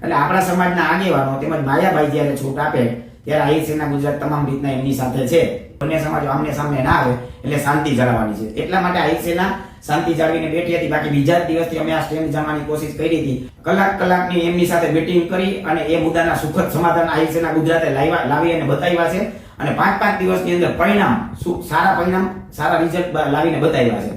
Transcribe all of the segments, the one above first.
એટલે આપણા સમાજના આગેવાનો તેમજ માયાભાઈ જ્યારે છૂટ આપે ત્યારે આહિર સેના ગુજરાત તમામ રીતના એમની સાથે છે. બંને સમાજો આમને સામને ના આવે એટલે શાંતિ જાળવવાની છે. એટલા માટે આહિર સેના શાંતિ જાળવીને બેઠી હતી. બાકી બીજા જ દિવસથી અમે આ સ્ટેન્ડ જમવાની કોશિશ કરી હતી. કલાકની એમની સાથે મીટિંગ કરી અને એ મુદ્દાના સુખદ સમાધાન આહિર સેના ગુજરાતે લાવી અને બતાવ્યા છે. અને 5 દિવસની અંદર પરિણામ સારા રિઝલ્ટ લાવીને બતાવ્યા છે.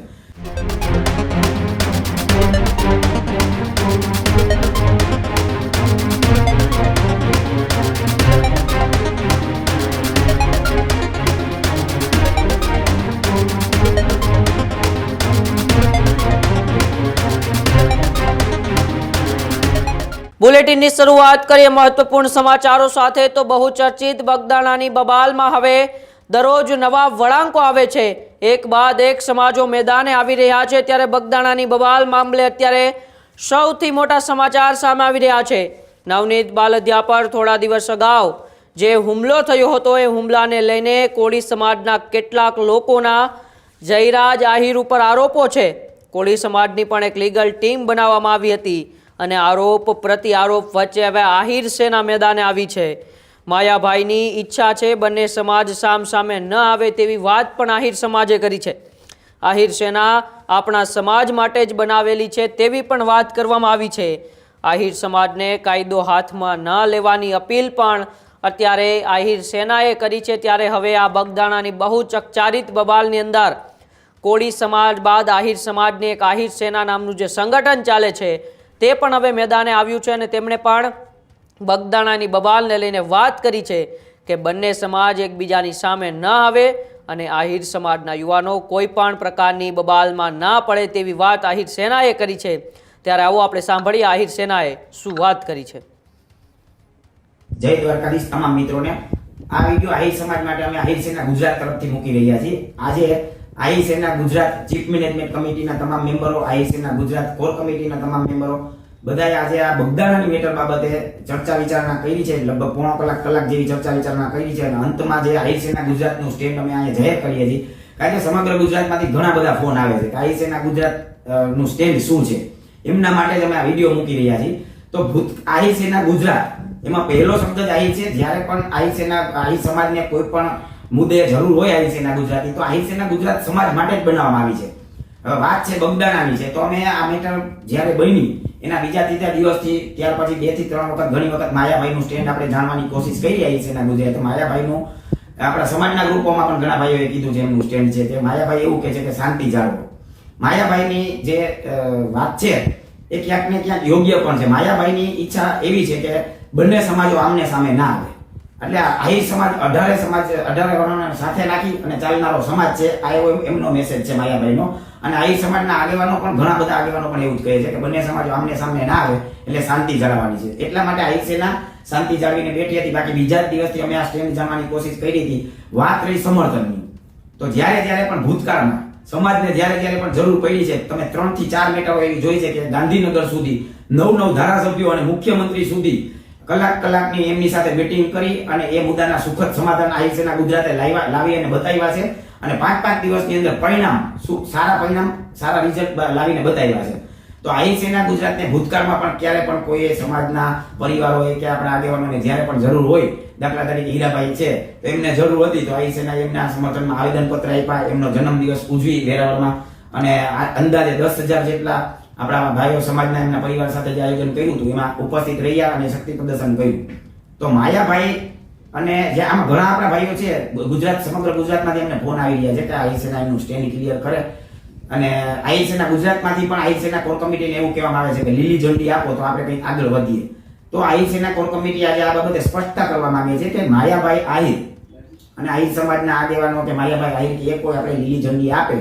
બુલેટિનની શરૂઆત કરીએ મહત્વપૂર્ણ સમાચારો સાથે. તો બહુચર્ચિત બગદાણાની બબાલમાં હવે દરરોજ નવા વળાંકો આવે છે. એક બાદ એક સમાજો મેદાને આવી રહ્યા છે. ત્યારે બગદાણાની બબાલ મામલે અત્યારે સૌથી મોટા સમાચાર સામે આવી રહ્યા છે. નવનીત બાલદિયા પર થોડા દિવસ અગાઉ જે હુમલો થયો હતો એ હુમલાને લઈને કોળી સમાજના કેટલાક લોકોના જયરાજ આહિર ઉપર આરોપો છે. કોળી સમાજની પણ એક લીગલ ટીમ બનાવવામાં આવી હતી અને આરોપ પ્રતિ આરોપ વચ્ચે હવે આહિર સેના મેદાને આવી છે. માયાભાઈની ઈચ્છા છે બંને સમાજ સામે ન આવે તેવી વાત પણ આહિર સમાજે કરી છે. આહિર સેના આપણા સમાજ માટે જ બનાવેલી છે તેવી પણ વાત કરવામાં આવી છે. આહિર સમાજને કાયદો હાથમાં ન લેવાની અપીલ પણ અત્યારે આહિર સેનાએ કરી છે. ત્યારે હવે આ બગદાણાની બહુ ચકચારિત બબાલની અંદર કોળી સમાજ બાદ આહિર સમાજની એક આહિર સેના નામનું જે સંગઠન ચાલે છે તે પણ હવે મેદાને આવ્યું છે અને તેમણે પણ બગદાણાની બબાલને લઈને વાત કરી છે કે બંને સમાજ એકબીજાની સામે ન આવે અને આહિર સમાજના યુવાનો કોઈ પણ પ્રકારની બબાલમાં ના પડે તેવી વાત આહિર સેનાએ કરી છે. ત્યારે આવો આપણે સાંભળીએ આહિર સેનાએ શું વાત કરી છે. જય દ્વારકાધીશ તમામ મિત્રોને. આ વિડીયો આહિર સમાજ માટે અમે આહિર સેના ગુજરાત તરફથી મૂકી રહ્યા છીએ. આજે આહિર સેના ગુજરાત ચીફ મેનેજમેન્ટ કમિટીના તમામ મેમ્બરો, આહિર સેના ગુજરાત કોર કમિટીના તમામ મેમ્બરો બધાએ આજે આ બગદાણાની મેટર બાબતે ચર્ચા વિચારણા કરી છે. લગભગ પોણો કલાક જેવી ચર્ચા વિચારણા કરી છે અને અંતમાં જે આહિર સેના ગુજરાતનું સ્ટેન્ડ અમે અહીંયા જાહેર કરીએ છીએ. કારણ કે સમગ્ર ગુજરાતમાંથી ઘણા બધા ફોન આવે છે કે આહિર સેના ગુજરાત નું સ્ટેન્ડ શું છે. એમના માટે જ અમે આ વિડીયો મૂકી રહ્યા છીએ. તો આહિર સેના ગુજરાત એમાં પહેલો શબ્દ જ આહિર છે. જ્યારે પણ આહિર સમાજને કોઈ પણ મુદ્દે જરૂર હોય આહિર સેના ગુજરાતી તો આહિર સેના ગુજરાત સમાજ માટે જ બનાવવામાં આવી છે. હવે વાત છે બગદાણાની છે તો અમે આ મેટર જ્યારે બની એના બીજા ત્રીજા દિવસથી ત્યાર પછી 2 થી 3 વખત ઘણી વખત માયાભાઈનું સ્ટેન્ડ આપણે જાણવાની કોશિશ કરી આહિર સેના ગુજરાત. તો માયાભાઈનું આપણા સમાજના ગ્રુપોમાં પણ ઘણા ભાઈઓએ કીધું છે એમનું સ્ટેન્ડ છે તે માયાભાઈ એવું કહે છે કે શાંતિ જાળવો. માયાભાઈની જે વાત છે એ ક્યાંક ને ક્યાંક યોગ્ય પણ છે. માયાભાઈની ઈચ્છા એવી છે કે બંને સમાજો આમને સામે ના આવે. એટલે આહિર સમાજ 18 વર્ણોને સાથે રાખી અને ચાલનારો સમાજ છે. આ એમનો મેસેજ છે માયાભાઈનો. અને આહિર સમાજના આગેવાનો પણ ઘણા બધા આગેવાનો પણ એવું જ કહે છે કે બંને સમાજો આમને સામને ના આવે એટલે શાંતિ જાળવવાની છે. એટલા માટે આહિર સેના શાંતિ જાળવીને બેઠી હતી. બાકી બીજા જ દિવસથી અમે આ સ્ટેન્ડ જમવાની કોશિશ કરી હતી. વાત રહી સમર્થનની, તો જ્યારે પણ ભૂતકાળમાં સમાજને જ્યારે પણ જરૂર પડી છે, તમે 3 થી 4 મેટરો એવી જોઈ છે કે ગાંધીનગર સુધી 9 ધારાસભ્યો અને મુખ્યમંત્રી સુધી કલાકની એમની સાથે મીટિંગ કરી અને એ મુદ્દાના સુખદ સમાધાન આહિર સેના ગુજરાતે લાવી અને બતાવ્યા છે. અને 5 દિવસની અંદર સારા રિઝલ્ટ લાવીને બતાવ્યા છે. તો આહિર સેના ગુજરાતને ભૂતકાળમાં પણ ક્યારે પણ કોઈ સમાજના પરિવારોએ કે આપણા આગેવાનોને જ્યારે પણ જરૂર હોય, દાખલા તરીકે હીરાભાઈ છે તો એમને જરૂર હતી તો આહિર સેના એમના સમર્થનમાં આવેદનપત્ર આપ્યા, એમનો જન્મદિવસ ઉજવી વેરાવળમાં અને અંદાજે 10,000 જેટલા આપણા ભાઈઓ સમાજના એમના પરિવાર સાથે જે આયોજન કર્યું હતું એમાં ઉપસ્થિત રહ્યા અને શક્તિ પ્રદર્શન કર્યું. તો માયાભાઈ અને જે આમાં ઘણા આપણા ભાઈઓ છે સમગ્ર ગુજરાતમાંથી એમને ફોન આવી રહ્યા છે કે આહિર સેના એનું સ્ટેન્ડ ક્લિયર કરે. અને આહિર સેના ગુજરાતમાંથી પણ આહિર સેના કોર કમિટીને એવું કહેવામાં આવે છે કે લીલી ઝંડી આપો તો આપણે કંઈક આગળ વધીએ. તો આહિર સેના કોર કમિટી આજે આ બાબતે સ્પષ્ટતા કરવા માંગે છે કે માયાભાઈ આહિર અને આહિર સમાજના આગેવાનો કે માયાભાઈ આહિર કે કોઈ આપણે લીલી ઝંડી આપે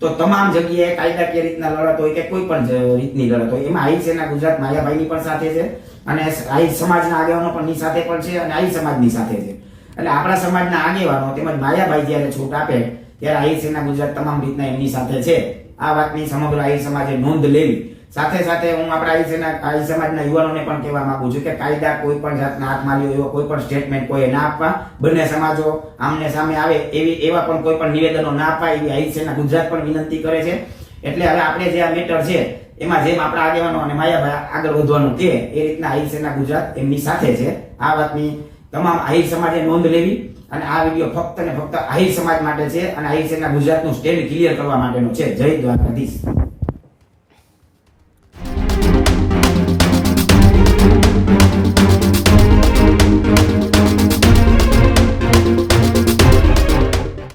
તો તમામ જગ્યાએ કાયદાકીય રીતના લડત હોય કે કોઈ પણ રીતની લડત હોય એમાં આહિર સેના ગુજરાત માયાભાઈની પણ સાથે છે અને આહિર સમાજના આગેવાનો પણ ની સાથે પણ છે અને આહિર સમાજની સાથે છે. એટલે આપણા સમાજના આગેવાનો તેમજ માયાભાઈ જ્યારે છૂટ આપે ત્યારે આહિર સેના ગુજરાત તમામ રીતના એમની સાથે છે. આ વાતની સમગ્ર આહિર સમાજે નોંધ લેવી. સાથે હું આપણા આહિર સમાજના યુવાનોને પણ કહેવા માંગુ છું કે કાયદા કોઈ પણ જાતના હાથમાં લ્યો એવો કોઈ પણ સ્ટેટમેન્ટ કોઈએ ના આપવા. બંને સમાજો આમને સામે આવે એવા પણ કોઈ પણ નિવેદનો ના આપવા એવી આહિર સેના ગુજરાત પણ વિનંતી કરે છે. એટલે હવે આપણે જે આ મેટર છે એમાં જેમ આપણા આગેવાનો અને માયાભાઈ આગળ વધવાનું કે એ રીતના આહિર સેના ગુજરાત એમની સાથે છે. આ વાતની તમામ આહિર સમાજે નોંધ લેવી અને આ વિડીયો ફક્ત ને ફક્ત આહિર સમાજ માટે છે અને આહિર સેના ગુજરાતનું સ્ટેન્ડ ક્લિયર કરવા માટેનો છે. જય દ્વારકાધીશ.